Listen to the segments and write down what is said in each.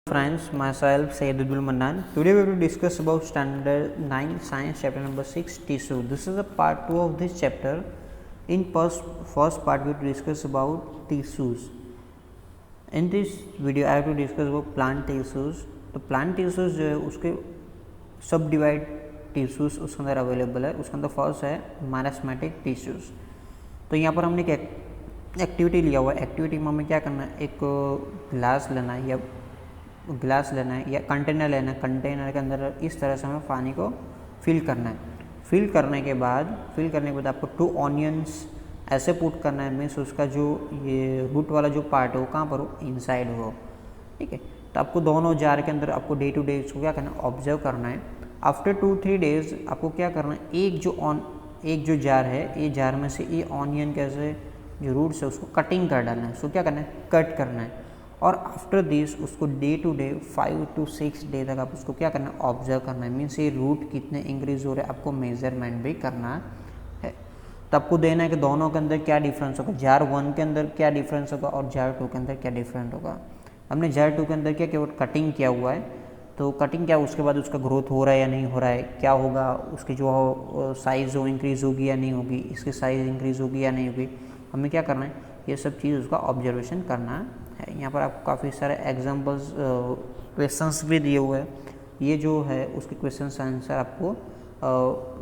Friends, myself Sayyidul Mannan. Today we will discuss about Standard 9 Science chapter number 6 Tissue. This is the part 2 of this chapter. In first part we will discuss about tissues. In this video I have to discuss about plant tissues. तो plant tissues जो है उसके सब divide tissues उसके अंदर available है. उसके अंदर फर्स्ट है मैरिस्मेटिक टिश्यूज़. तो यहाँ पर हमने एक एक्टिविटी लिया हुआ है. एक्टिविटी में हमें क्या करना है, एक ग्लास लेना है या कंटेनर लेना है. कंटेनर के अंदर इस तरह से हमें पानी को फिल करना है. फिल करने के बाद आपको 2 ऑनियंस ऐसे पुट करना है. मीन्स उसका जो ये रूट वाला जो पार्ट हो कहाँ पर हो, इनसाइड हो. ठीक है. तो आपको दोनों जार के अंदर आपको डे टू डे इसको क्या करना है, ऑब्जर्व करना है. आफ्टर 2-3 डेज आपको क्या करना है, एक जो जार है, ये जार में से ये ऑनियन कैसे जो रूट्स है उसको कटिंग कर डालना है. उसको क्या करना है, कट करना है. और आफ्टर दिस उसको day to day 5 to 6 day तक आप उसको क्या करना है, ऑब्जर्व करना है. मीन्स ये रूट कितने इंक्रीज हो रहे हैं आपको मेजरमेंट भी करना है. तो आपको देना है कि दोनों के अंदर क्या डिफरेंस होगा, जार 1 के अंदर क्या डिफरेंस होगा और जार 2 के अंदर क्या डिफरेंट होगा. हमने जार 2 के अंदर क्या केवल कटिंग किया हुआ है. तो कटिंग क्या, उसके बाद उसका ग्रोथ हो रहा है या नहीं हो रहा है, क्या होगा, उसकी जो साइज़ हो इंक्रीज़ होगी या नहीं होगी, इसकी साइज़ इंक्रीज़ होगी या नहीं होगी. हमें क्या करना है, ये सब चीज़ उसका ऑब्जर्वेशन करना है. यहाँ पर आपको काफ़ी सारे एग्जांपल्स क्वेश्चंस भी दिए हुए हैं. ये जो है उसके क्वेश्चन आंसर आपको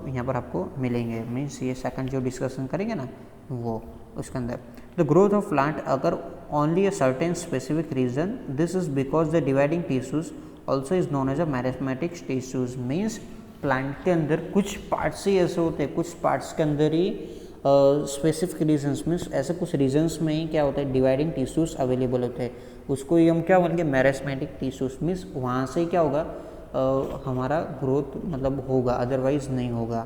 यहाँ पर आपको मिलेंगे. मीन्स ये सेकंड जो डिस्कशन करेंगे ना वो उसके अंदर. द ग्रोथ ऑफ प्लांट अगर only a certain specific region, this is because the dividing tissues also is known as a meristematic tissues. Means plant के अंदर कुछ पार्ट्स ही ऐसे होते हैं, कुछ पार्ट्स के अंदर ही स्पेसिफिक रीजन्स मीन्स ऐसे कुछ रीजन्स में ही क्या होता है, डिवाइडिंग टिश्यूज अवेलेबल होते हैं. उसको ही हम क्या बोलेंगे, मैरिस्मेटिक टिश्यूज. मीन्स वहाँ से क्या होगा, हमारा ग्रोथ मतलब होगा, अदरवाइज नहीं होगा.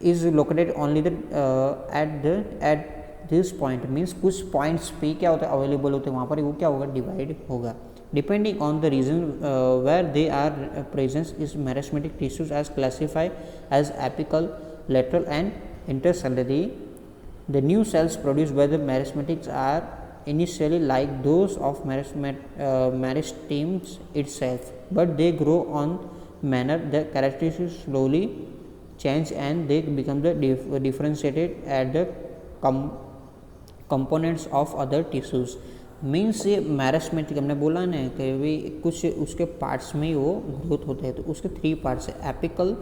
Is located only at this point. Means कुछ पॉइंट्स पे क्या होता है, अवेलेबल होते हैं, वहाँ पर वो क्या होगा, डिवाइड होगा. Depending on the region where they are presence is meristematic tissues as classify as apical, lateral and intercellary. The new cells produced by the meristematic are initially like those of meristems itself, but they grow on manner the characteristics slowly change and they become the differentiated at the components of other tissues. Means ये meristematic हमने बोला ना कि भी कुछ उसके parts में ही वो ग्रोथ होते हैं. तो उसके 3 पार्ट्स है, एपिकल,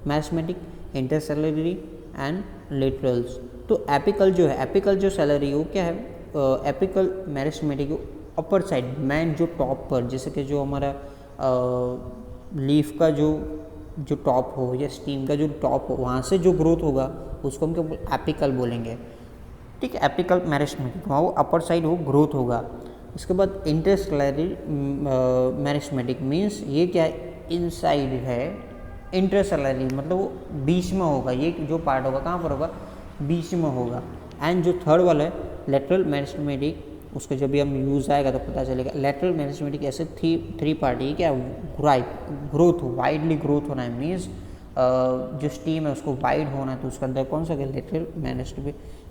मैरिस्मेटिक, इंटरसेलरी एंड लेटरल्स. तो एपिकल जो है, एपिकल जो सेलरी वो क्या है, apical meristematic upper side man जो टॉप पर, जैसे कि जो हमारा लीफ का जो टॉप हो या स्टीम का जो टॉप हो, वहाँ से जो ग्रोथ होगा उसको हम क्या एपिकल बोलेंगे. ठीक है, एपिकल मैरिस्मेटिक वहाँ वो अपर साइड वो ग्रोथ होगा. उसके बाद इंटरसेलरी मैरिस्मेटिक मीन्स ये क्या है, इनसाइड है. इंटरसेलरी मतलब वो बीच में होगा, ये जो पार्ट होगा कहाँ पर होगा, बीच में होगा. एंड जो थर्ड वाला है लेटरल मैरिस्मेटिक, उसका जब भी हम यूज़ आएगा तो पता चलेगा. लेटरल मैरिस्मेटिक ऐसे 3 पार्ट है. क्या ग्रोथ वाइडली ग्रोथ होना है. मीन्स जो स्टीम है उसको वाइड होना है, तो उसके अंदर कौन सा लेटरल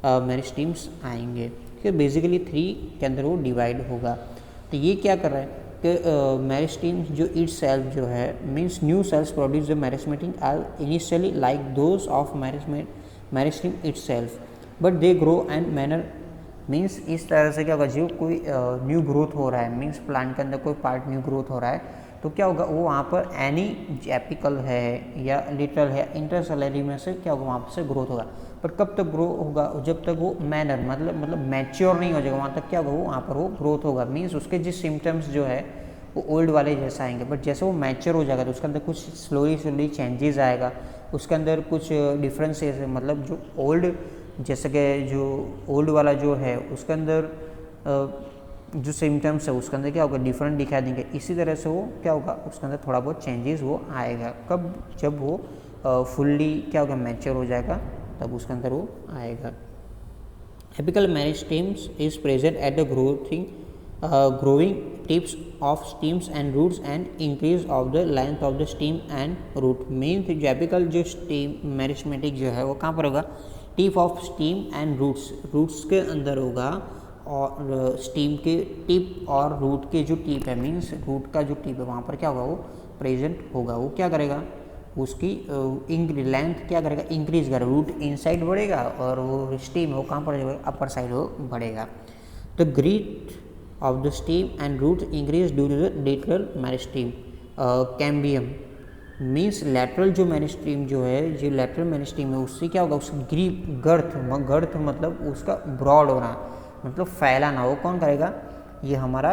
मैरिस्टीम्स आएंगे. फिर बेसिकली 3 के अंदर वो डिवाइड होगा. तो ये क्या कर रहा है कि मैरिस्टीम जो इट सेल्फ जो है, means new cells produce the meristematic are initially like those of meristem itself but they grow and manner. Means इस तरह से क्या होगा, जो कोई न्यू ग्रोथ हो रहा है, मीन्स प्लांट के अंदर कोई पार्ट न्यू ग्रोथ हो रहा है, तो क्या होगा, वो वहाँ पर एनी एपिकल है या लिटरल है, इंटरसेलरी में से क्या होगा, वहाँ से ग्रोथ होगा. पर कब तक ग्रो होगा, जब तक वो मैनर मतलब मैच्योर नहीं हो जाएगा, वहाँ तक क्या होगा, वो वहाँ पर वो ग्रोथ होगा. मीन्स उसके जो सिम्टम्स जो है वो ओल्ड वाले जैसा आएंगे. बट जैसे वो मैच्योर हो जाएगा तो उसके अंदर कुछ स्लोली चेंजेस आएगा. उसके अंदर कुछ डिफरेंसेस है, मतलब जो ओल्ड, जैसे कि जो ओल्ड वाला जो है उसके अंदर जो सिम्टम्स है उसके अंदर क्या होगा, डिफरेंट दिखाई देंगे. इसी तरह से वो क्या होगा, उसके अंदर थोड़ा बहुत चेंजेस वो आएगा. कब, जब वो फुल्ली क्या होगा, मैच्योर हो जाएगा, तब उसके अंदर वो आएगा. Apical meristems is present at the growing tips of stems and roots and increase of the length of the stem and root. Means जो एपिकल जो स्टीम मैरिस्मेटिक जो है वो कहाँ पर होगा, tip of stem and roots के अंदर होगा. और स्टीम के टिप और रूट के जो टिप है, मीन्स रूट का जो टिप है वहाँ पर क्या होगा, वो प्रेजेंट होगा। वो क्या करेगा, उसकी लेंथ क्या करेगा, इंक्रीज करेगा। रूट इनसाइड बढ़ेगा और वो स्टीम वो कहाँ पर जाएगा, अपर साइड वो बढ़ेगा। The growth of the stem and root increase due to the lateral meristem. Cambium means lateral जो मेरिस्टीम जो है, जो लेटरल मेरिस्टीम है उससे क्या होगा, उसकी ग्रीप गर्थ मतलब उसका ब्रॉड होना, मतलब फैलाना, वो कौन करेगा, ये हमारा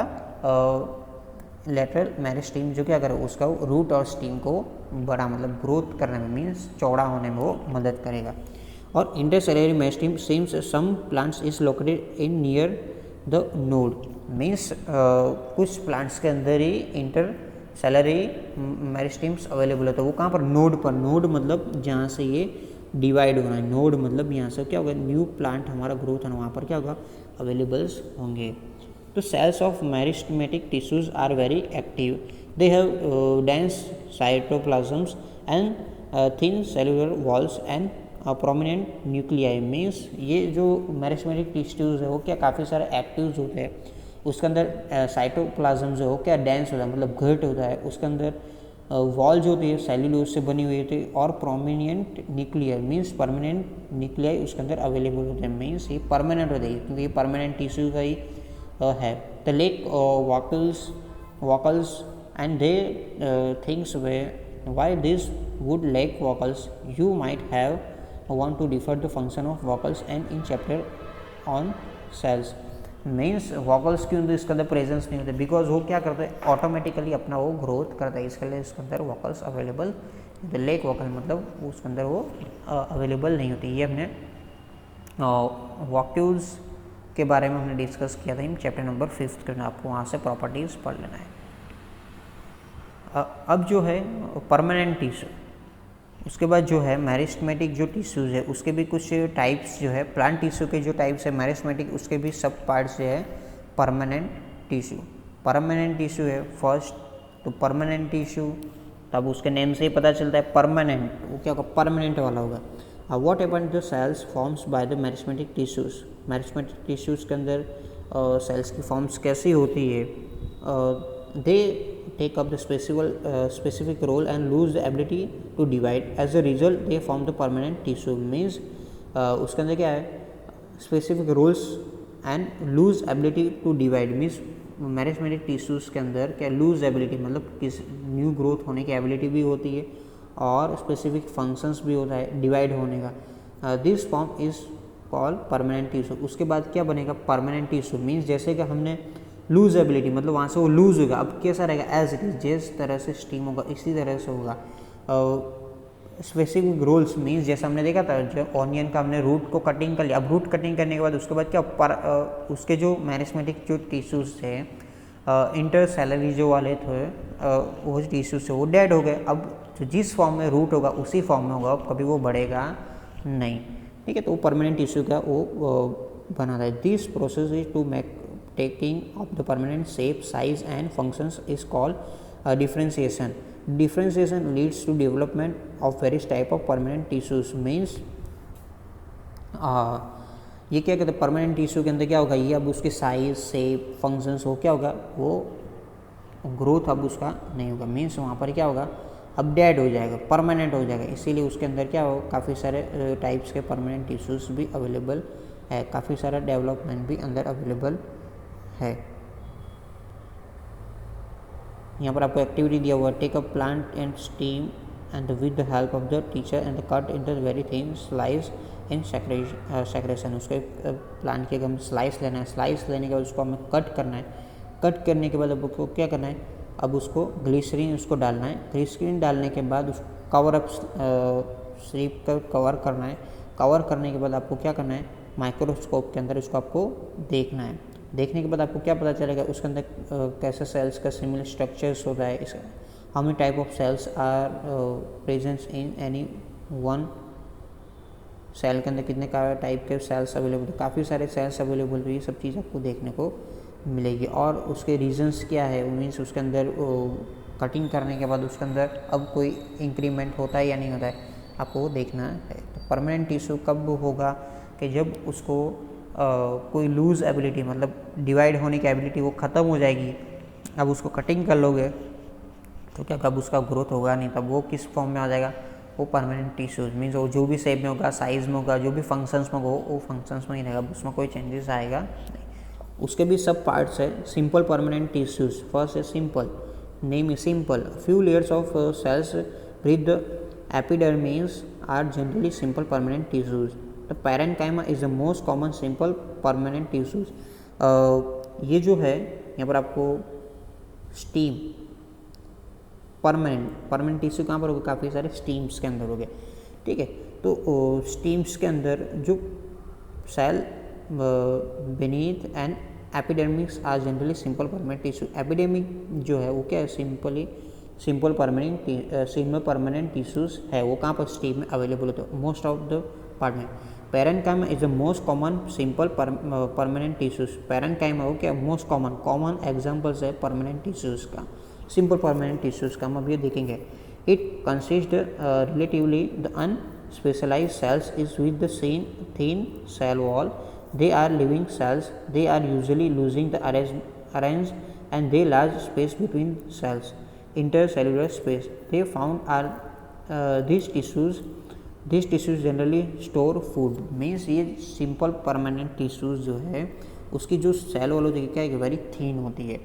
लेटरल मेरिस्टीम जो क्या करेगा, उसका रूट और स्टीम को बड़ा मतलब ग्रोथ करने में, मीन्स चौड़ा होने में वो मदद करेगा। और intercellular meristem seems some plants is located in near the node, means कुछ प्लांट्स के अंदर ही इंटरसेलुलरी मेरिस्टीम्स अवेलेबल होता है। वो कहाँ पर, नोड पर। नोड मतलब जहाँ से ये डिवाइड होना है, नोड मतलब यहाँ से क्या होगा, न्यू प्लांट हमारा ग्रोथ है, वहाँ पर क्या होगा, अवेलेबल्स होंगे। तो cells of meristematic tissues are very active. They have dense cytoplasms and thin cellular walls and prominent nuclei. Means ये जो meristematic tissues है वो क्या काफ़ी सारे एक्टिव्स होते हैं, उसके अंदर साइटोप्लाज्म जो है वो क्या डेंस होता है, मतलब घट होता है। उसके अंदर वॉल जो होती है सेल्यूलोज से बनी हुई होती है और prominent nuclei means permanent nuclei उसके अंदर अवेलेबल होते हैं। मीन्स ये परमानेंट होता है क्योंकि ये परमानेंट टिश्यू का ही है। The lack vacuoles and they things way why this would lack vacuoles you might have want to differ the function of vacuoles and in chapter on cells. Means vacuoles क्यों तो इसके अंदर presence नहीं होते, because वो क्या करते हैं, ऑटोमेटिकली अपना वो ग्रोथ करता है, इसके लिए इसके अंदर वॉकल्स अवेलेबल, द लेक वॉकल मतलब उसके अंदर वो अवेलेबल नहीं होती। ये हमने वॉक्यूल्स के बारे में हमने डिस्कस किया था इन चैप्टर नंबर 5 के, आपको वहाँ से प्रॉपर्टीज़ पढ़ लेना है। अब जो है परमानेंट टिश्यू, उसके बाद जो है मेरिस्टेमेटिक जो टिश्यूज़ है उसके भी कुछ टाइप्स जो है, प्लांट टिश्यू के जो टाइप्स है मेरिस्टेमेटिक उसके भी सब पार्ट्स जो है परमानेंट टिश्यू। परमानेंट टिश्यू है फर्स्ट, तो परमानेंट टिश्यू तब उसके नेम से ही पता चलता है परमानेंट, वो क्या होगा, परमानेंट वाला होगा। What happens the cells forms by the meristematic tissues, meristematic tissues के अंदर सेल्स की फॉर्म्स कैसी होती है, दे take up the specific role and lose the ability to divide. As a result they form the permanent tissue. Means उसके अंदर क्या है, specific roles and lose ability to divide. Means meristematic tissues के अंदर क्या, लूज एबिलिटी मतलब किस new growth होने की एबिलिटी भी होती है और स्पेसिफिक फंक्शंस भी होता है डिवाइड होने का। This form is called permanent tissue. उसके बाद क्या बनेगा, परमानेंट टिश्यू। मीन्स जैसे कि हमने लूज एबिलिटी मतलब वहाँ से वो लूज होगा, अब कैसा रहेगा, एज इट इज, जिस तरह से स्टीम होगा इसी तरह से होगा। स्पेसिफिक रोल्स मीन्स जैसे हमने देखा था जो ऑनियन का हमने रूट को कटिंग कर लिया, अब रूट कटिंग करने के बाद उसके बाद क्या उसके जो मेरिस्टेमेटिक जो टिश्यूज़ थे इंटरसेलरी जो वाले थे वो टिश्यूज से वो डेड हो गए। अब जो जिस फॉर्म में रूट होगा उसी फॉर्म में होगा, कभी वो बढ़ेगा नहीं, ठीक है। तो वो परमानेंट टिश्यू का वो बना रहा है। This process is to make taking of the permanent shape, size and functions is called differentiation. Differentiation leads to development of various type of permanent tissues. Means ये क्या कहते हैं, परमानेंट टिश्यू के अंदर क्या होगा, ये अब उसके साइज शेप फंक्शंस हो क्या होगा, वो ग्रोथ अब उसका नहीं होगा। मीन्स वहाँ पर क्या होगा, अब डेड हो जाएगा, परमानेंट हो जाएगा। इसीलिए उसके अंदर क्या हो, काफ़ी सारे टाइप्स के परमानेंट टिश्यूज़ भी अवेलेबल है, काफ़ी सारा डेवलपमेंट भी अंदर अवेलेबल है। यहाँ पर आपको एक्टिविटी दिया हुआ, take a plant and stem and with the help of the teacher and cut in the very thin slice in secretion. उसको प्लांट के हम स्लाइस लेना है, स्लाइस लेने के बाद उसको हमें कट करना है, कट करने के बाद अब उसको क्या करना है, अब उसको ग्लिसरीन उसको डालना है, ग्लिसरीन डालने के बाद उसको कवर अप स्लीप कर कवर करना है, कवर करने के बाद आपको क्या करना है, माइक्रोस्कोप के अंदर उसको आपको देखना है। देखने के बाद आपको क्या पता चलेगा, उसके अंदर कैसे सेल्स का सिमिलर स्ट्रक्चर्स होता है, इस how many type of cells are presents in any one cell के अंदर, कितने टाइप के सेल्स अवेलेबल है, काफ़ी सारे सेल्स अवेलेबल है, ये सब चीज़ आपको देखने को मिलेगी। और उसके रीजंस क्या है, मीन्स उसके अंदर कटिंग करने के बाद उसके अंदर अब कोई इंक्रीमेंट होता है या नहीं होता है, आपको देखना है। तो परमानेंट टिश्यू कब होगा कि जब उसको कोई लूज एबिलिटी मतलब डिवाइड होने की एबिलिटी वो ख़त्म हो जाएगी, अब उसको कटिंग कर लोगे तो क्या कब उसका ग्रोथ होगा नहीं, तब वो किस फॉर्म में आ जाएगा, वो परमानेंट टिश्यूज मीन्स वो जो भी शेप में होगा, साइज़ में होगा, जो भी फंक्शंस में होगा वो फंक्शंस में ही रहेगा, उसमें कोई चेंजेस आएगा नहीं। उसके भी सब पार्ट्स है। सिंपल परमानेंट टिश्यूज, फर्स्ट है simple, name is simple, few layers of cells with the epidermis are generally simple permanent tissues. The parenchyma is the most common simple permanent tissues. ये जो है यहाँ पर आपको स्टीम परमानेंट टिश्यू कहाँ पर होगा, काफ़ी सारे स्टीम्स के अंदर हो गए, ठीक है। तो स्टीम्स के अंदर जो cell beneath and epidermis are generally simple permanent tissue. Epidermis जो है वो क्या है, सिंपल परमानेंट टिश्यूज है, वो कहाँ पर स्टीम में अवेलेबल होते हैं मोस्ट ऑफ द पार्ट में। Parenchyma is the most common simple permanent tissues. Parenchyma वो क्या मोस्ट कॉमन एग्जाम्पल्स है परमानेंट टिश्यूज का, सिंपल परमानेंट टिश्यूज का हम अभी देखेंगे। It consist relatively the unspecialised cells is with the same thin cell wall. They are living cells. They are usually losing the arrange and they large space between cells, intercellular space. They found are these tissues generally store food. Means ये simple permanent tissues जो है उसकी जो cell wall होती है क्या है, very thin होती है,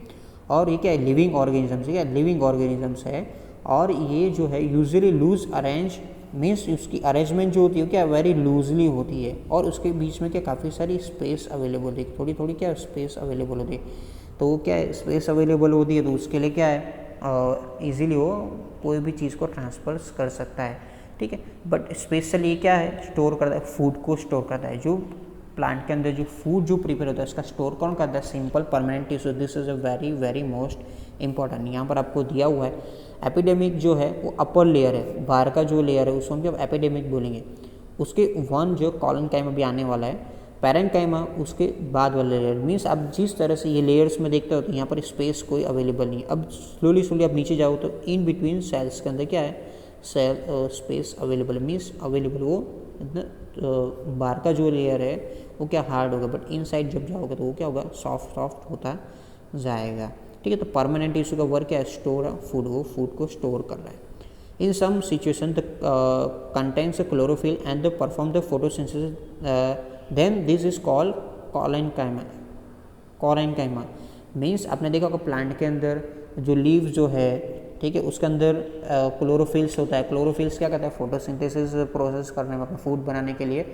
और ये क्या है लिविंग ऑर्गेनिजम्स, क्या लिविंग ऑर्गेनिजम्स है, और ये जो है यूजुअली लूज अरेंज मीन्स उसकी अरेंजमेंट जो होती है क्या वेरी लूजली होती है, और उसके बीच में क्या काफ़ी सारी स्पेस अवेलेबल होती है, थोड़ी थोड़ी क्या स्पेस अवेलेबल होती है। तो वो क्या है स्पेस अवेलेबल होती है तो उसके लिए क्या है इजीली वो कोई भी चीज़ को ट्रांसफर कर सकता है, ठीक है। बट स्पेशली क्या है स्टोर करता है, फूड को स्टोर करता है, जो प्लांट के अंदर जो फूड जो प्रिपेयर होता है उसका स्टोर कौन करता है, simple permanent tissue. This is a very very most important. यहाँ पर आपको दिया हुआ है एपिडेमिक जो है वो अपर लेयर है, बाहर का जो लेयर है उसको हम जब एपिडेमिक बोलेंगे, उसके वन जो कॉलनकाइमा भी आने वाला है, पैरेन्काइमा उसके बाद वाला लेयर। मीन्स आप जिस तरह से ये लेयर्स में देखते हो तो यहाँ पर स्पेस कोई अवेलेबल नहीं है। अब स्लोली आप नीचे जाओ तो इन बिटवीन सेल्स के अंदर क्या है cell space available, means available वो बाहर का जो लेयर है वो क्या हार्ड होगा, बट इन साइड जब जाओगे तो वो क्या होगा सॉफ्ट होता जाएगा, ठीक है। तो परमानेंट टिश्यू का वर्क क्या है स्टोर फूड, वो फूड को स्टोर कर रहा है। In some situation the contains chlorophyll and the perform the photosynthesis, then this is called chlorenchyma. Means आपने देखा होगा प्लांट के अंदर जो लीव्स जो है, ठीक है, उसके अंदर क्लोरोफिल्स होता है। क्लोरोफिल्स क्या करता है फोटोसिंथेसिस प्रोसेस करने में अपना फूड बनाने के लिए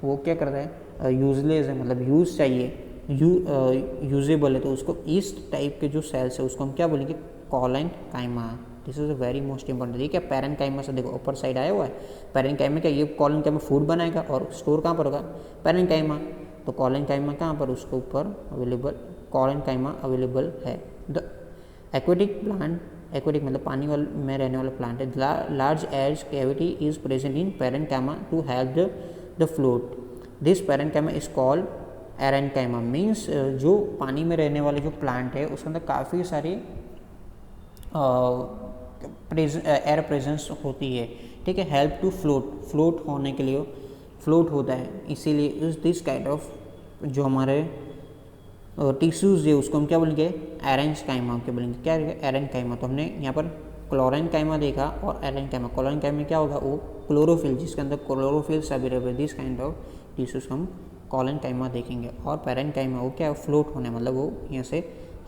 वो क्या करता है यूजलेस है, मतलब यूज चाहिए, यूजेबल है, तो उसको इस टाइप के जो सेल्स है उसको हम क्या बोलेंगे collenchyma. This is a very most important. ये क्या पैरेन्काइमा से देखो ऊपर साइड आया हुआ है, पैरेन्काइमा क्या ये कॉलेनकाइमा फूड बनाएगा और स्टोर कहाँ पर होगा पैरेन्काइमा, तो कॉलेनकाइमा कहाँ पर उसके ऊपर अवेलेबल कॉलेनकाइमा अवेलेबल है। द एक्वेटिक प्लांट, एक्वेटिक मतलब पानी वाले में रहने वाला प्लांट है, large age cavity is present in parenchyma to help the float. This parenchyma is called aerenchyma. Means जो पानी में रहने वाले जो प्लांट है उसके अंदर काफ़ी सारी एयर प्रेजेंस होती है, ठीक है, हेल्प टू फ्लोट होने के लिए फ्लोट होता है, इसीलिए इस दिस काइंड ऑफ जो हमारे टिश्यूज़ है उसको हम क्या बोलेंगे एरेन्काइमा के बोलेंगे, क्या एरेन्काइमा। तो हमने यहाँ पर क्लोरेन्काइमा देखा और एरेन्काइमा। क्लोरेन्काइमा क्या होगा वो क्लोरोफिल, जिसके अंदर chlorophylls available, this kind of tissues हम कॉलेनकाइमा देखेंगे। और पैरेन्काइमा वो क्या फ्लोट होने मतलब वो यहाँ से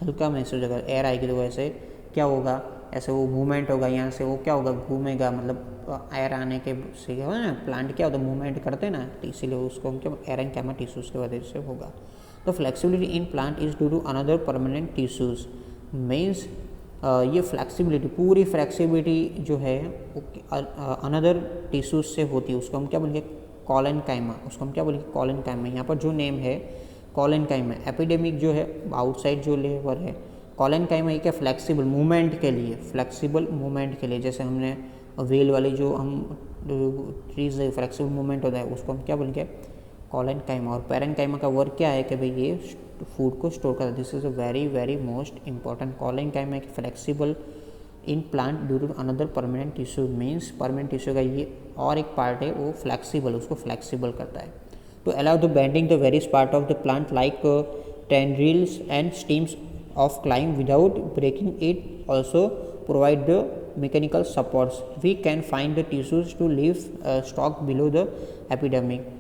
हल्का महसूस होगा, एयर आएगी तो वैसे क्या होगा ऐसे वो मूवमेंट होगा, यहाँ से वो क्या होगा घूमेगा, मतलब एयर आने के से हो ना प्लांट क्या होता है मूवमेंट करते हैं ना, तो इसीलिए उसको हम क्या एरेन्काइमा टिश्यूज़ की वजह से होगा। तो flexibility in plant is due to another permanent tissues. Means ये फ्लेक्सिबिलिटी पूरी फ्लेक्सिबिलिटी जो है वो अनदर टिश्यूज से होती है, उसको हम क्या बोलेंगे कॉलेनकाइमा, उसको हम क्या बोलेंगे कॉलेनकाइमा। यहाँ पर जो नेम है कॉलेनकाइमा। एपिडेमिक जो है आउटसाइड जो लेवर है, कॉलेनकाइमा ये क्या फ्लेक्सिबल मूवमेंट के लिए, फ्लेक्सिबल मूवमेंट के लिए, जैसे हमने वेल वाली जो हम ट्रीज है फ्लेक्सिबल मूवमेंट होता है उसको हम क्या बोलेंगे कॉलेनकाइमा। और पैरेन्काइमा का वर्क क्या है कि भाई ये फूड को स्टोर करता है। This is a very very most important. Collenchyma एक flexible in plant due to another permanent tissue. Means permanent tissue का ये और एक पार्ट है वो फ्लेक्सिबल, उसको फ्लेक्सिबल करता है। to allow the bending the various part of the plant like tendrils and stems of climb without breaking it. Also provide the mechanical supports. We can find the tissues to leave stalk below the epidermic.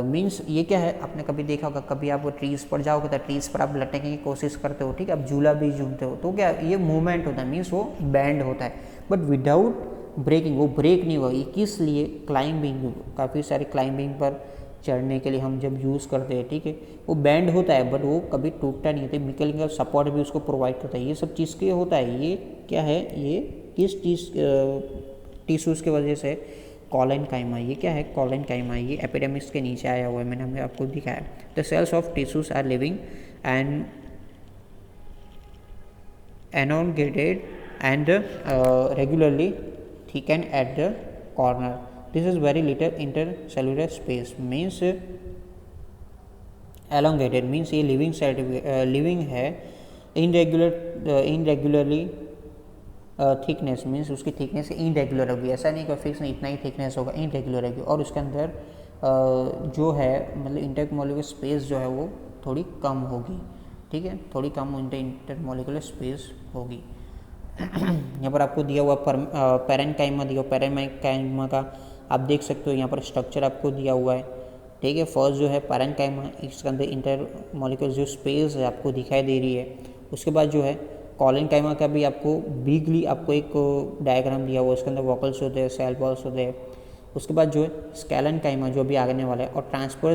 Means ये क्या है, आपने कभी देखा होगा, कभी आप वो ट्रीज़ पर जाओगे तो ट्रीज़ पर आप लटकने की कोशिश करते हो, ठीक है, आप झूला भी झूमते हो, तो क्या ये मूवमेंट होता है, मीन्स वो बैंड होता है, बट विदाउट ब्रेकिंग, वो ब्रेक नहीं हुआ। ये किस लिए? क्लाइंबिंग, काफ़ी सारे क्लाइंबिंग पर चढ़ने के लिए हम जब यूज़ करते हैं, ठीक है, वो बैंड होता है बट वो कभी टूटता नहीं होता, मैकेनिकल सपोर्ट भी उसको प्रोवाइड करता है। ये सब चीज़ के होता है, ये क्या है, ये किस चीज़ टिश्यूज़ की वजह से? कॉलेनकाइमा। ये क्या है? कॉलेनकाइमा। ये एपिडेमिक्स के नीचे आया हुआ है, मैंने हमें आपको दिखाया। The cells of tissues are living and elongated and regularly thickened at the corner. This is very little intercellular space. Means elongated means ये living है। irregularly थिकनेस मीन्स उसकी थिकनेस इनरेगुलर होगी, ऐसा नहीं कि फिक्स नहीं इतना ही थिकनेस होगा, इनरेगुलर होगी। और उसके अंदर जो है मतलब इंटरमोलिकुलर स्पेस जो है वो थोड़ी कम होगी, ठीक है, थोड़ी कम इंटरमोलिकुलर स्पेस होगी। यहाँ पर आपको दिया हुआ पैरेन्काइमा दिया, पैरेन्काइमा का आप देख सकते हो यहाँ पर स्ट्रक्चर आपको दिया हुआ है, ठीक है। फर्स्ट जो है पैरेन्काइमा, इसके अंदर इंटरमोलिकुलर जो स्पेस है आपको दिखाई दे रही है। उसके बाद जो है कॉलेनकाइमा का भी आपको बिगली आपको एक डायग्राम दिया हुआ है, उसके अंदर वॉकल्स होते हैं, सेल वॉल्स होते हैं। उसके बाद जो है स्केलेनकाइमा जो अभी आगने वाला है, और ट्रांसफर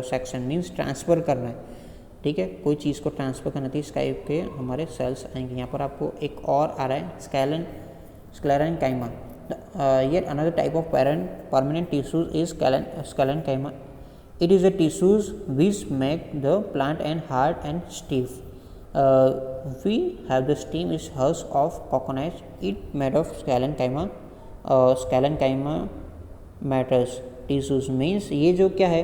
सेक्शन मीन्स ट्रांसफ़र करना है, ठीक है, कोई चीज़ को ट्रांसफ़र करना थी, इस टाइप के हमारे सेल्स आएंगे। यहाँ पर आपको एक और आ रहा है sclerenchyma. Yet another type of permanent tissues is sclerenchyma. It is a tissues which make the plant and hard and stiff. We have the stem is husk of coconut. It made of sclerenchyma. Sclerenchyma matters tissues means ये जो क्या है,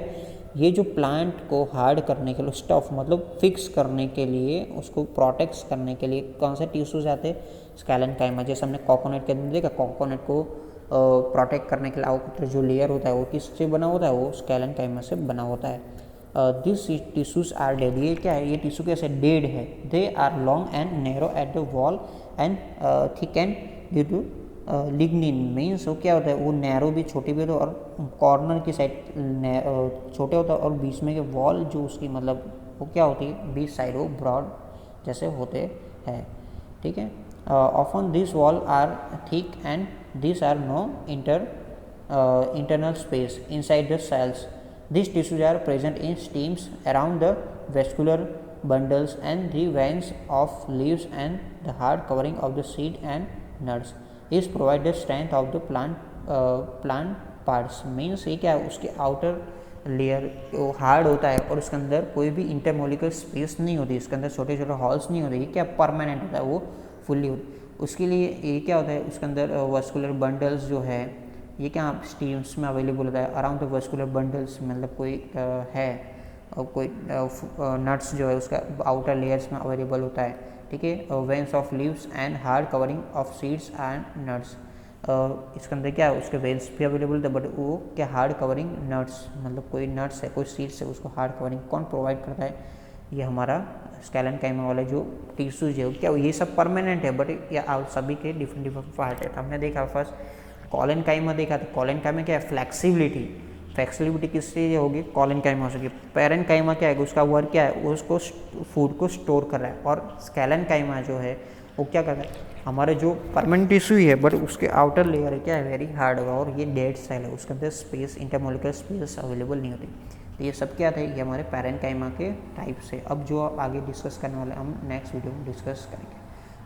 ये जो plant को hard करने के लिए, स्टफ मतलब फिक्स करने के लिए, उसको प्रोटेक्ट करने के लिए कौन से टिश्यूज आते हैं? स्केलेनकाइमा। जैसे हमने कोकोनट के अंदर देखा, कोकोनट को प्रोटेक्ट करने के लिए आउटर जो लेयर होता है वो किससे बना होता है? वो स्केलेनकाइमा से बना होता है। This tissues are dead. ये क्या है? ये टिश्यू कैसे डेड है? They are long and narrow at the wall and thick and due to lignin means वो क्या होता है, वो नैरो भी छोटे भी होते हैं और कॉर्नर की साइड छोटे होता है, और बीच में के वॉल जो उसकी मतलब वो क्या होती है, बीच साइड वो ब्रॉड जैसे होते हैं, ठीक है। Often this wall are thick and this are no internal space inside the cells. These tissues are present in stems around the vascular bundles and the veins of leaves, and the hard covering of the seed and nuts is provide the strength of the plant parts. Means ये क्या है, उसके outer layer वो hard होता है और उसके अंदर कोई भी इंटरमोलिकुलर स्पेस नहीं होती, इसके अंदर छोटे छोटे हॉल्स नहीं होते, ये क्या परमानेंट होता है, वो फुल्ली उसके लिए ये क्या होता है, उसके अंदर वस्कुलर बंडल्स जो है ये क्या स्टीम्स में अवेलेबल होता है। अराउंड द वस्कुलर बंडल्स मतलब कोई है और कोई नट्स जो है उसका आउटर लेयर्स में अवेलेबल होता है, ठीक है। Veins of leaves and hard covering of seeds and nuts, इसके अंदर क्या है, उसके वेन्स भी अवेलेबल थे, बट वो क्या हार्ड कवरिंग नट्स मतलब कोई नट्स है कोई सीड्स है उसको हार्ड कवरिंग कौन प्रोवाइड करता है? ये हमारा स्केलेनकाइमा वाला जो टिश्यूज है क्या ये सब परमानेंट है, बट ये सभी के डिफरेंट डिफरेंट पार्ट है। तो हमने देखा फर्स्ट कॉलेनकाइमा देखा, तो कॉलेनकाइमा क्या है? फ्लेक्सिबिलिटी किससे होगी? कॉलेनकाइमा से। पैरेन्काइमा क्या है? उसका वर्क क्या है? उसको फूड को स्टोर कर रहा है। और स्केलेनकाइमा जो है वो क्या कर रहा है? हमारे जो परमानेंट टिश्यू है बट उसके आउटर लेयर है क्या है, वेरी हार्ड होगा, और ये डेड सेल है, उसके अंदर स्पेस इंटरमोलिकुलर स्पेस अवेलेबल नहीं होती। तो ये सब क्या थे, ये हमारे पैरेन्काइमा के टाइप से। अब जो आगे डिस्कस करने वाले हम नेक्स्ट वीडियो में डिस्कस करेंगे,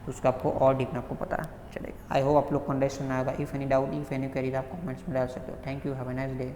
तो उसका आपको और डीप में आपको पता चलेगा। आई होप आप लोग को अंडरस्टैंड आएगा। If any doubt, if any query आप कमेंट्स में डाल सकते हो। Thank you, have a nice day.